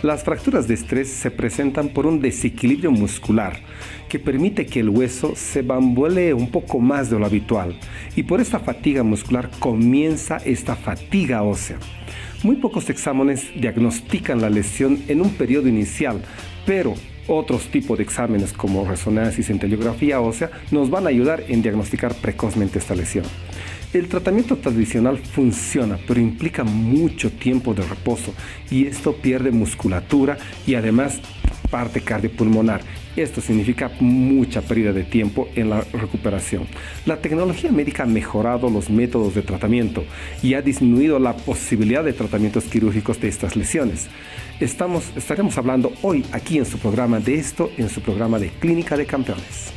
Las fracturas de estrés se presentan por un desequilibrio muscular que permite que el hueso se bambolee un poco más de lo habitual, y por esta fatiga muscular comienza esta fatiga ósea. Muy pocos exámenes diagnostican la lesión en un periodo inicial, pero otros tipos de exámenes como resonancia y cintilografía ósea nos van a ayudar en diagnosticar precozmente esta lesión. El tratamiento tradicional funciona, pero implica mucho tiempo de reposo y esto pierde musculatura y además parte cardiopulmonar. Esto significa mucha pérdida de tiempo en la recuperación. La tecnología médica ha mejorado los métodos de tratamiento y ha disminuido la posibilidad de tratamientos quirúrgicos de estas lesiones. Estaremos hablando hoy aquí en su programa de esto, en su programa de Clínica de Campeones.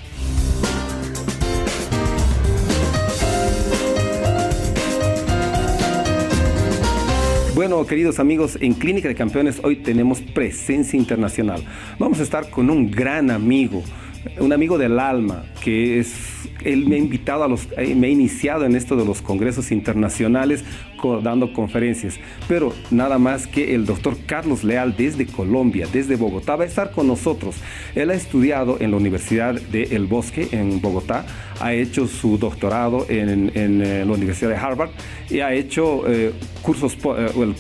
Bueno, queridos amigos, en Clínica de Campeones hoy tenemos presencia internacional. Vamos a estar con un gran amigo, un amigo del alma, él me ha invitado me ha iniciado en esto de los congresos internacionales dando conferencias, pero nada más que el doctor Carlos Leal desde Colombia, desde Bogotá, va a estar con nosotros. Él ha estudiado en la Universidad de El Bosque en Bogotá, ha hecho su doctorado en la Universidad de Harvard y ha hecho el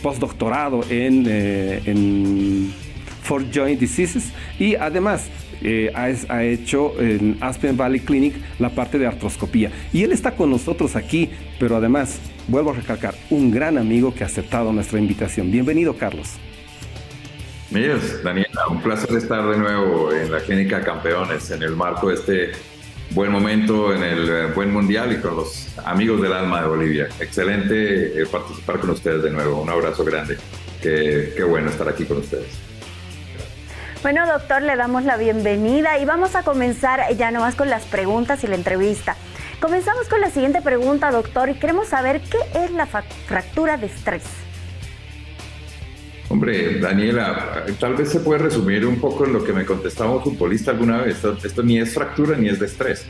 postdoctorado en Fourth Joint Diseases y además ha hecho en Aspen Valley Clinic la parte de artroscopía. Y él está con nosotros aquí, pero además, vuelvo a recalcar, un gran amigo que ha aceptado nuestra invitación. Bienvenido, Carlos. Míos, Daniela, un placer estar de nuevo en la Clínica de Campeones, en el marco de este buen momento, en el buen mundial y con los amigos del alma de Bolivia. Excelente participar con ustedes de nuevo. Un abrazo grande. Qué bueno estar aquí con ustedes. Bueno, doctor, le damos la bienvenida y vamos a comenzar ya nomás con las preguntas y la entrevista. Comenzamos con la siguiente pregunta, doctor, y queremos saber qué es la fractura de estrés. Hombre, Daniela, tal vez se puede resumir un poco en lo que me contestaba un futbolista alguna vez. Esto ni es fractura ni es de estrés.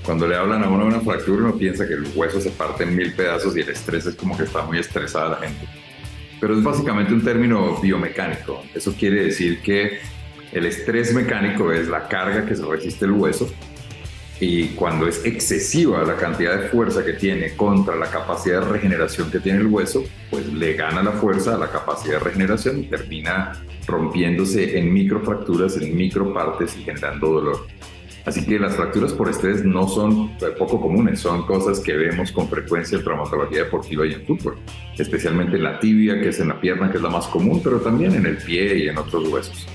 Cuando le hablan a uno de una fractura, uno piensa que el hueso se parte en 1000 pedazos y el estrés es como que está muy estresada la gente. Pero es básicamente un término biomecánico. Eso quiere decir que el estrés mecánico es la carga que se resiste el hueso y cuando es excesiva la cantidad de fuerza que tiene contra la capacidad de regeneración que tiene el hueso, pues le gana la fuerza a la capacidad de regeneración y termina rompiéndose en microfracturas, en micropartes y generando dolor. Así que las fracturas por estrés no son poco comunes, son cosas que vemos con frecuencia en traumatología deportiva y en fútbol, especialmente en la tibia, que es en la pierna, que es la más común, pero también en el pie y en otros huesos.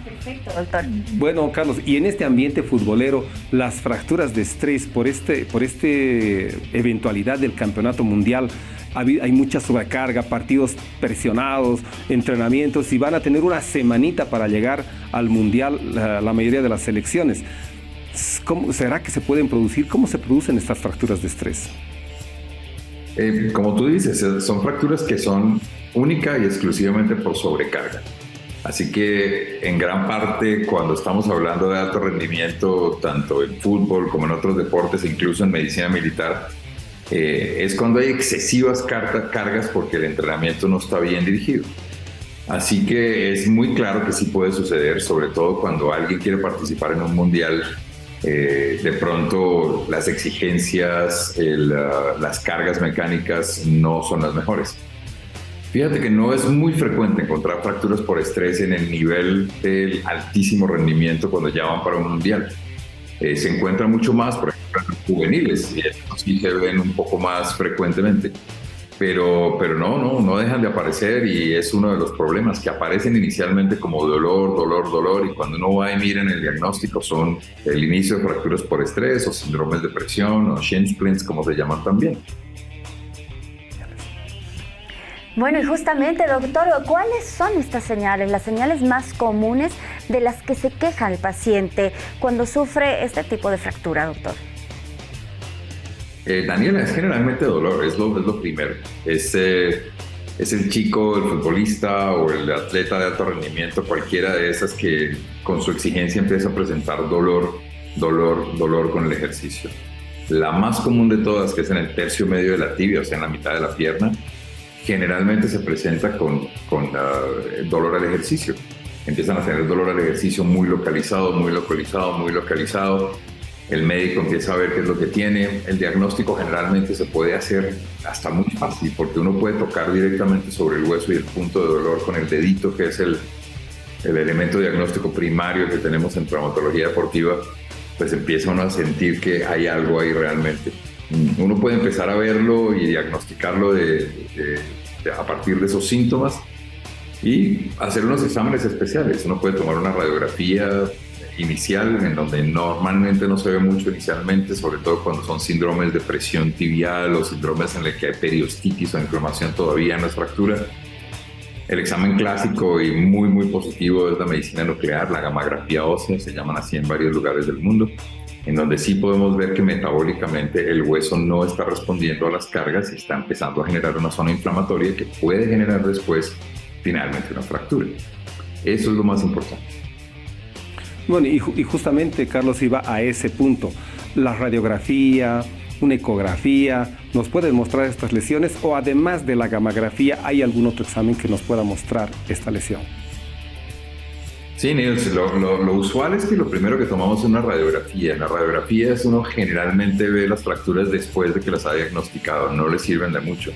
Perfecto, doctor. Bueno, Carlos, y en este ambiente futbolero, las fracturas de estrés por este eventualidad del campeonato mundial, hay mucha sobrecarga, partidos presionados, entrenamientos, y van a tener una semanita para llegar al mundial la mayoría de las selecciones. ¿Cómo será que se pueden producir? ¿Cómo se producen estas fracturas de estrés? Como tú dices, son fracturas que son única y exclusivamente por sobrecarga. Así que en gran parte cuando estamos hablando de alto rendimiento, tanto en fútbol como en otros deportes, incluso en medicina militar, es cuando hay excesivas cargas porque el entrenamiento no está bien dirigido. Así que es muy claro que sí puede suceder, sobre todo cuando alguien quiere participar en un mundial. De pronto las exigencias, las cargas mecánicas no son las mejores. Fíjate que no es muy frecuente encontrar fracturas por estrés en el nivel del altísimo rendimiento cuando ya van para un mundial. Se encuentra mucho más, por ejemplo, en los juveniles, y estos sí se ven un poco más frecuentemente. Pero no dejan de aparecer y es uno de los problemas que aparecen inicialmente como dolor, y cuando uno va y mira en el diagnóstico son el inicio de fracturas por estrés o síndromes de presión o shin splints, como se llaman también. Bueno, y justamente, doctor, ¿cuáles son estas señales, las señales más comunes de las que se queja el paciente cuando sufre este tipo de fractura, doctor? Daniela, es generalmente dolor, es lo primero. Es el chico, el futbolista o el atleta de alto rendimiento, cualquiera de esas que con su exigencia empieza a presentar dolor con el ejercicio. La más común de todas, que es en el tercio medio de la tibia, o sea, en la mitad de la pierna, generalmente se presenta con dolor al ejercicio. Empiezan a tener dolor al ejercicio muy localizado. El médico empieza a ver qué es lo que tiene. El diagnóstico generalmente se puede hacer hasta muy fácil, porque uno puede tocar directamente sobre el hueso y el punto de dolor con el dedito, que es el elemento diagnóstico primario que tenemos en traumatología deportiva. Pues empieza uno a sentir que hay algo ahí realmente. Uno puede empezar a verlo y diagnosticarlo a partir de esos síntomas y hacer unos exámenes especiales. Uno puede tomar una radiografía inicial, en donde normalmente no se ve mucho inicialmente, sobre todo cuando son síndromes de presión tibial o síndromes en los que hay periostitis o inflamación todavía en la fractura. El examen clásico y muy, muy positivo es la medicina nuclear, la gammagrafía ósea, se llaman así en varios lugares del mundo, en donde sí podemos ver que metabólicamente el hueso no está respondiendo a las cargas y está empezando a generar una zona inflamatoria que puede generar después finalmente una fractura. Eso es lo más importante. Bueno, y justamente Carlos iba a ese punto. La radiografía, una ecografía, ¿nos puede mostrar estas lesiones? O además de la gammagrafía, ¿hay algún otro examen que nos pueda mostrar esta lesión? Sí, Nils, lo usual es que lo primero que tomamos es una radiografía. En la radiografía uno generalmente ve las fracturas después de que las ha diagnosticado, no le sirven de mucho.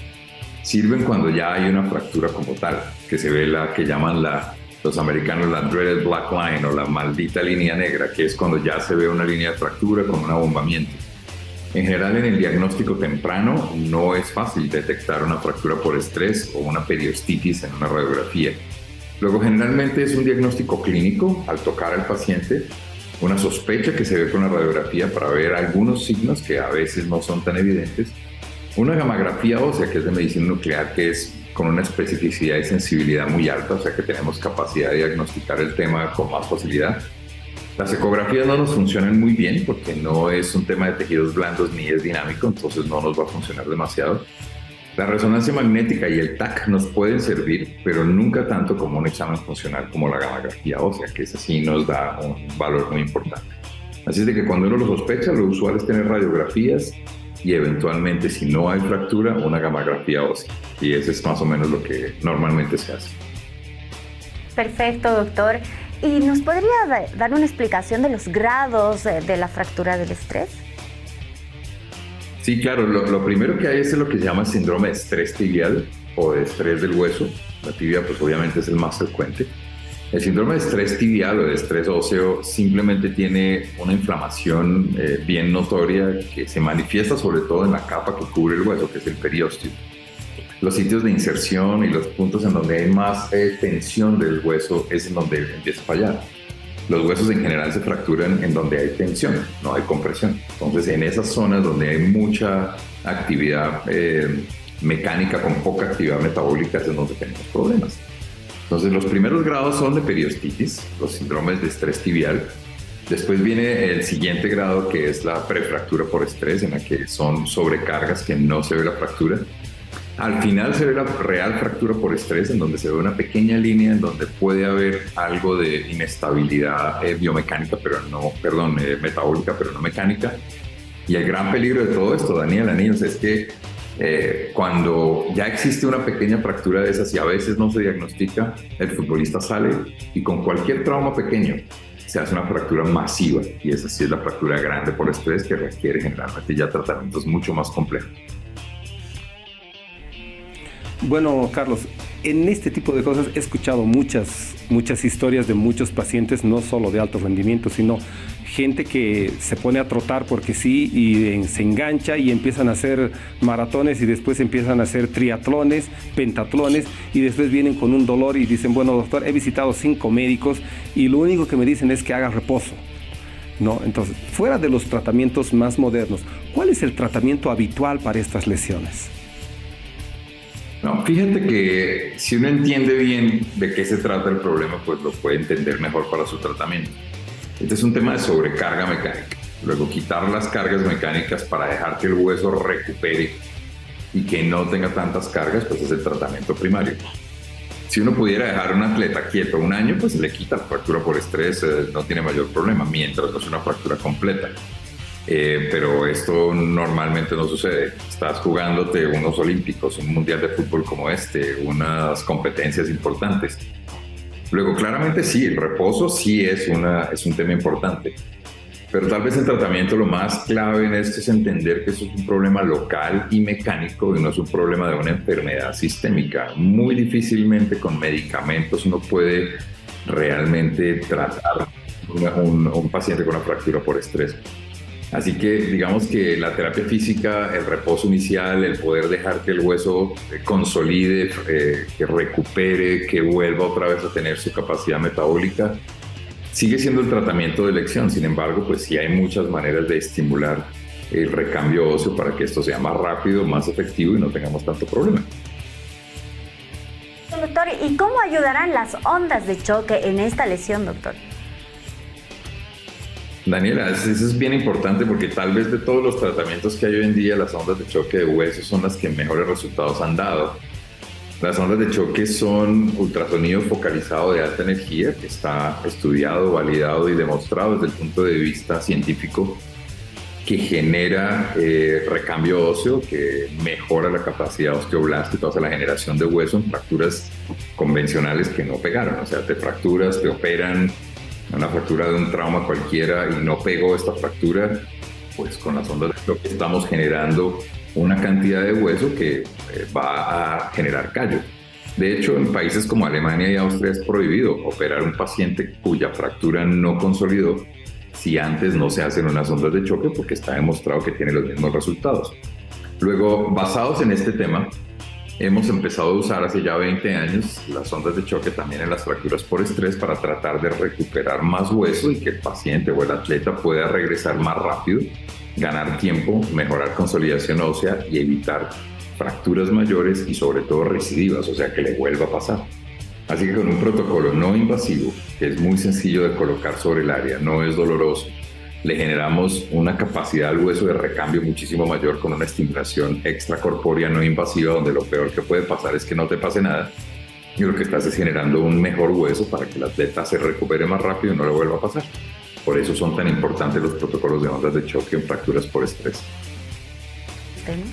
Sirven cuando ya hay una fractura como tal, que se ve la que llaman los americanos la dreaded black line o la maldita línea negra, que es cuando ya se ve una línea de fractura con un abombamiento. En general, en el diagnóstico temprano no es fácil detectar una fractura por estrés o una periostitis en una radiografía. Luego, generalmente es un diagnóstico clínico al tocar al paciente, una sospecha que se ve con la radiografía para ver algunos signos que a veces no son tan evidentes, una gammagrafía ósea, que es de medicina nuclear, que es con una especificidad y sensibilidad muy alta, o sea que tenemos capacidad de diagnosticar el tema con más facilidad. Las ecografías no nos funcionan muy bien porque no es un tema de tejidos blandos ni es dinámico, entonces no nos va a funcionar demasiado. La resonancia magnética y el TAC nos pueden servir, pero nunca tanto como un examen funcional como la gammagrafía ósea, que esa sí nos da un valor muy importante. Así es de que cuando uno lo sospecha, lo usual es tener radiografías y eventualmente, si no hay fractura, una gammagrafía ósea. Y eso es más o menos lo que normalmente se hace. Perfecto, doctor. ¿Y nos podría dar una explicación de los grados de la fractura del estrés? Sí, claro. Lo primero que hay es lo que se llama síndrome de estrés tibial o de estrés del hueso. La tibia, pues obviamente es el más frecuente. El síndrome de estrés tibial o de estrés óseo simplemente tiene una inflamación bien notoria que se manifiesta sobre todo en la capa que cubre el hueso, que es el periósteo. Los sitios de inserción y los puntos en donde hay más tensión del hueso es en donde empieza a fallar. Los huesos en general se fracturan en donde hay tensión, no hay compresión. Entonces, en esas zonas donde hay mucha actividad mecánica con poca actividad metabólica es en donde tenemos problemas. Entonces, los primeros grados son de periostitis, los síndromes de estrés tibial. Después viene el siguiente grado, que es la prefractura por estrés, en la que son sobrecargas que no se ve la fractura. Al final se ve la real fractura por estrés, en donde se ve una pequeña línea en donde puede haber algo de inestabilidad biomecánica, metabólica, pero no mecánica. Y el gran peligro de todo esto, Daniela, niños, es que cuando ya existe una pequeña fractura de esas y a veces no se diagnostica, el futbolista sale y con cualquier trauma pequeño se hace una fractura masiva, y esa sí es la fractura grande por estrés, que requiere generalmente ya tratamientos mucho más complejos. Bueno, Carlos, en este tipo de cosas he escuchado muchas historias de muchos pacientes, no solo de alto rendimiento, sino gente que se pone a trotar porque sí y se engancha y empiezan a hacer maratones y después empiezan a hacer triatlones, pentatlones y después vienen con un dolor y dicen, bueno, doctor, he visitado 5 médicos y lo único que me dicen es que haga reposo, ¿no? Entonces, fuera de los tratamientos más modernos, ¿cuál es el tratamiento habitual para estas lesiones? No, fíjate que si uno entiende bien de qué se trata el problema, pues lo puede entender mejor para su tratamiento. Este es un tema de sobrecarga mecánica. Luego, quitar las cargas mecánicas para dejar que el hueso recupere y que no tenga tantas cargas, pues es el tratamiento primario. Si uno pudiera dejar a un atleta quieto 1 año, pues le quita la fractura por estrés, no tiene mayor problema, mientras no es una fractura completa. pero esto normalmente no sucede. Estás jugándote unos olímpicos, un mundial de fútbol como este, unas competencias importantes. Luego, claramente sí, el reposo sí es un tema importante, pero tal vez el tratamiento lo más clave en esto es entender que eso es un problema local y mecánico y no es un problema de una enfermedad sistémica. Muy difícilmente con medicamentos uno puede realmente tratar un paciente con una fractura por estrés. Así que digamos que la terapia física, el reposo inicial, el poder dejar que el hueso consolide, que recupere, que vuelva otra vez a tener su capacidad metabólica, sigue siendo el tratamiento de elección. Sin embargo, pues sí hay muchas maneras de estimular el recambio óseo para que esto sea más rápido, más efectivo y no tengamos tanto problema. Doctor, ¿y cómo ayudarán las ondas de choque en esta lesión, doctor? Daniela, eso es bien importante porque tal vez de todos los tratamientos que hay hoy en día, las ondas de choque de hueso son las que mejores resultados han dado. Las ondas de choque son ultrasonido focalizado de alta energía, que está estudiado, validado y demostrado desde el punto de vista científico, que genera recambio óseo, que mejora la capacidad osteoblástica, o sea, la generación de hueso en fracturas convencionales que no pegaron. O sea, te fracturas, te operan, una fractura de un trauma cualquiera y no pegó esta fractura, pues con las ondas de choque estamos generando una cantidad de hueso que va a generar callo. De hecho, en países como Alemania y Austria es prohibido operar un paciente cuya fractura no consolidó si antes no se hacen unas ondas de choque, porque está demostrado que tiene los mismos resultados. Luego, basados en este tema, hemos empezado a usar hace ya 20 años las ondas de choque también en las fracturas por estrés para tratar de recuperar más hueso y que el paciente o el atleta pueda regresar más rápido, ganar tiempo, mejorar consolidación ósea y evitar fracturas mayores y sobre todo recidivas, o sea, que le vuelva a pasar. Así que con un protocolo no invasivo, que es muy sencillo de colocar sobre el área, no es doloroso, le generamos una capacidad al hueso de recambio muchísimo mayor con una estimulación extracorpórea no invasiva, donde lo peor que puede pasar es que no te pase nada y lo que estás es generando un mejor hueso para que el atleta se recupere más rápido y no le vuelva a pasar. Por eso son tan importantes los protocolos de ondas de choque en fracturas por estrés.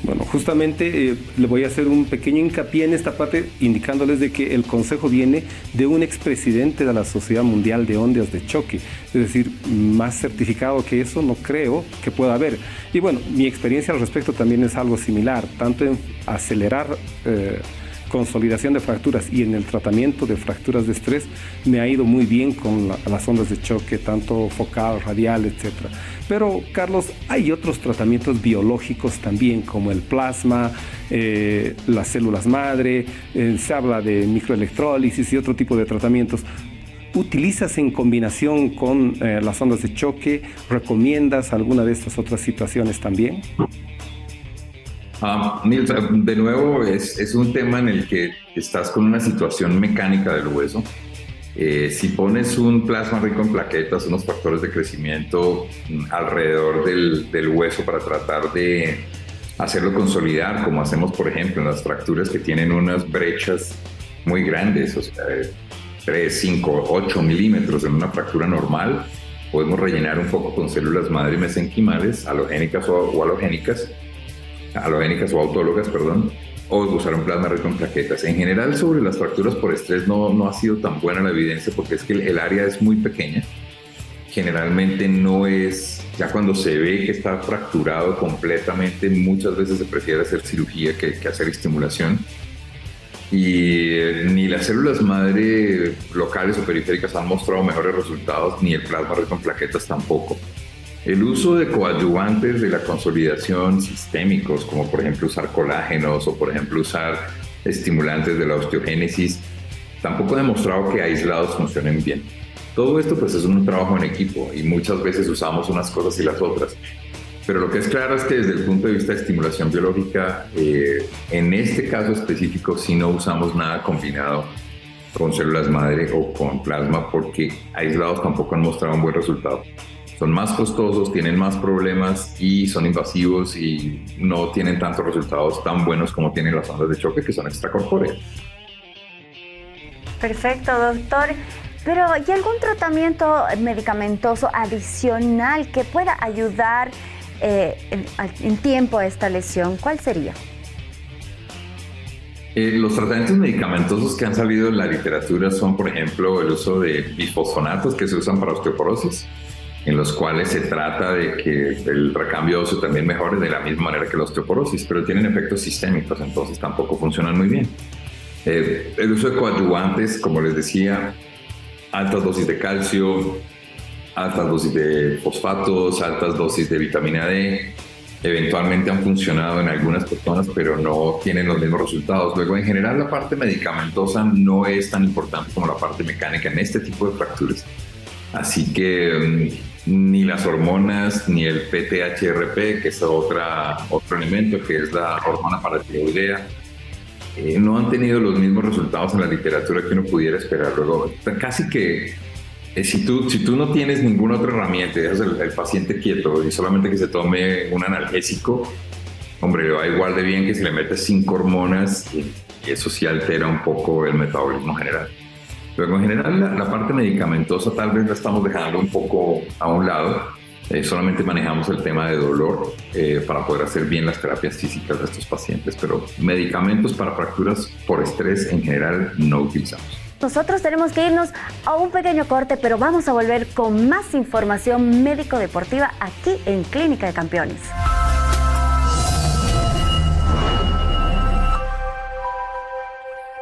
Bueno, justamente le voy a hacer un pequeño hincapié en esta parte, indicándoles de que el consejo viene de un expresidente de la Sociedad Mundial de Ondas de Choque. Es decir, más certificado que eso no creo que pueda haber. Y bueno, mi experiencia al respecto también es algo similar, tanto en acelerar consolidación de fracturas y en el tratamiento de fracturas de estrés me ha ido muy bien con las ondas de choque, tanto focal, radial, etc. Pero, Carlos, hay otros tratamientos biológicos también, como el plasma, las células madre, se habla de microelectrólisis y otro tipo de tratamientos. ¿Utilizas en combinación con las ondas de choque? ¿Recomiendas alguna de estas otras situaciones también? Nils, de nuevo es un tema en el que estás con una situación mecánica del hueso. Si pones un plasma rico en plaquetas, unos factores de crecimiento alrededor del hueso para tratar de hacerlo consolidar, como hacemos por ejemplo en las fracturas que tienen unas brechas muy grandes, o sea, 3, 5, 8 milímetros en una fractura normal, podemos rellenar un poco con células madre mesenquimales, halogénicas o autólogas, o usar un plasma rico en plaquetas. En general, sobre las fracturas por estrés no ha sido tan buena la evidencia porque es que el área es muy pequeña. Generalmente no es, ya cuando se ve que está fracturado completamente, muchas veces se prefiere hacer cirugía que hacer estimulación. Y ni las células madre locales o periféricas han mostrado mejores resultados, ni el plasma rico en plaquetas tampoco. El uso de coadyuvantes de la consolidación sistémicos, como por ejemplo usar colágenos o por ejemplo usar estimulantes de la osteogénesis, tampoco ha demostrado que aislados funcionen bien. Todo esto pues es un trabajo en equipo y muchas veces usamos unas cosas y las otras. Pero lo que es claro es que desde el punto de vista de estimulación biológica, en este caso específico sí no usamos nada combinado con células madre o con plasma porque aislados tampoco han mostrado un buen resultado. Son más costosos, tienen más problemas y son invasivos y no tienen tantos resultados tan buenos como tienen las ondas de choque que son extracorpóreas. Perfecto, doctor. Pero ¿y algún tratamiento medicamentoso adicional que pueda ayudar en tiempo a esta lesión, ¿cuál sería? Los tratamientos medicamentosos que han salido en la literatura son, por ejemplo, el uso de bifosfonatos que se usan para osteoporosis, en los cuales se trata de que el recambio óseo también mejore de la misma manera que la osteoporosis, pero tienen efectos sistémicos, entonces tampoco funcionan muy bien. El uso de coadyuvantes, como les decía, altas dosis de calcio, altas dosis de fosfatos, altas dosis de vitamina D, eventualmente han funcionado en algunas personas, pero no tienen los mismos resultados. Luego, en general, la parte medicamentosa no es tan importante como la parte mecánica en este tipo de fracturas. Así que ni las hormonas, ni el PTHRP, que es otro elemento, que es la hormona paratiroidea, no han tenido los mismos resultados en la literatura que uno pudiera esperar. Luego, casi que si tú no tienes ninguna otra herramienta y dejas el paciente quieto y solamente que se tome un analgésico, hombre, le va igual de bien que si le metes 5 hormonas y eso sí altera un poco el metabolismo general. Luego, en general, la parte medicamentosa tal vez la estamos dejando un poco a un lado. Solamente manejamos el tema de dolor para poder hacer bien las terapias físicas de estos pacientes, pero medicamentos para fracturas por estrés en general no utilizamos. Nosotros tenemos que irnos a un pequeño corte, pero vamos a volver con más información médico-deportiva aquí en Clínica de Campeones.